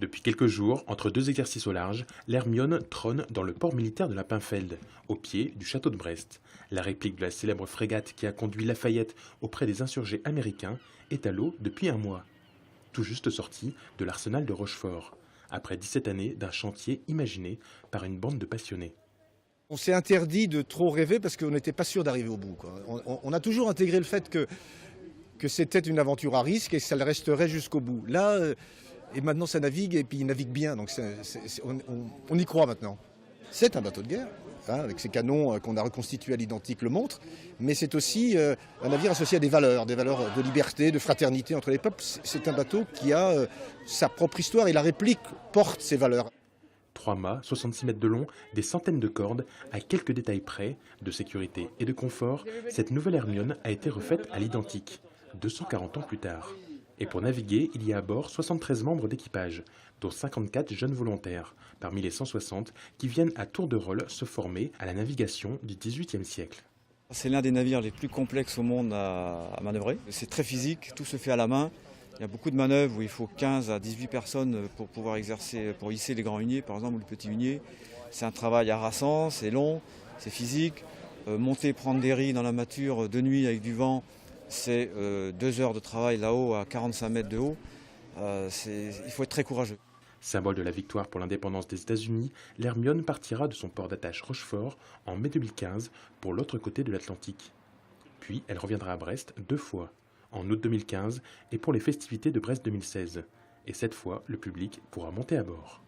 Depuis quelques jours, entre deux exercices au large, l'Hermione trône dans le port militaire de la Pinfeld, au pied du château de Brest. La réplique de la célèbre frégate qui a conduit Lafayette auprès des insurgés américains est à l'eau depuis un mois, tout juste sortie de l'arsenal de Rochefort, après 17 années d'un chantier imaginé par une bande de passionnés. On s'est interdit de trop rêver parce qu'on n'était pas sûr d'arriver au bout, quoi. On a toujours intégré le fait que c'était une aventure à risque et que ça le resterait jusqu'au bout. Là, et maintenant ça navigue et puis il navigue bien, donc on y croit maintenant. C'est un bateau de guerre, hein, avec ses canons qu'on a reconstitués à l'identique le montrent, mais c'est aussi un navire associé à des valeurs de liberté, de fraternité entre les peuples. C'est un bateau qui a sa propre histoire et la réplique porte ces valeurs. 3 mâts, 66 mètres de long, des centaines de cordes, à quelques détails près, de sécurité et de confort, cette nouvelle Hermione a été refaite à l'identique, 240 ans plus tard. Et pour naviguer, il y a à bord 73 membres d'équipage, dont 54 jeunes volontaires, parmi les 160 qui viennent à tour de rôle se former à la navigation du XVIIIe siècle. C'est l'un des navires les plus complexes au monde à manœuvrer. C'est très physique, tout se fait à la main. Il y a beaucoup de manœuvres où il faut 15 à 18 personnes pour pouvoir exercer, pour hisser les grands huniers par exemple ou les petits huniers. C'est un travail harassant, c'est long, c'est physique. Monter, prendre des ris dans la mâture de nuit avec du vent, c'est 2 heures de travail là-haut à 45 mètres de haut. Il faut être très courageux. Symbole de la victoire pour l'indépendance des États-Unis, l'Hermione partira de son port d'attache Rochefort en mai 2015 pour l'autre côté de l'Atlantique. Puis elle reviendra à Brest 2 fois, en août 2015 et pour les festivités de Brest 2016. Et cette fois, le public pourra monter à bord.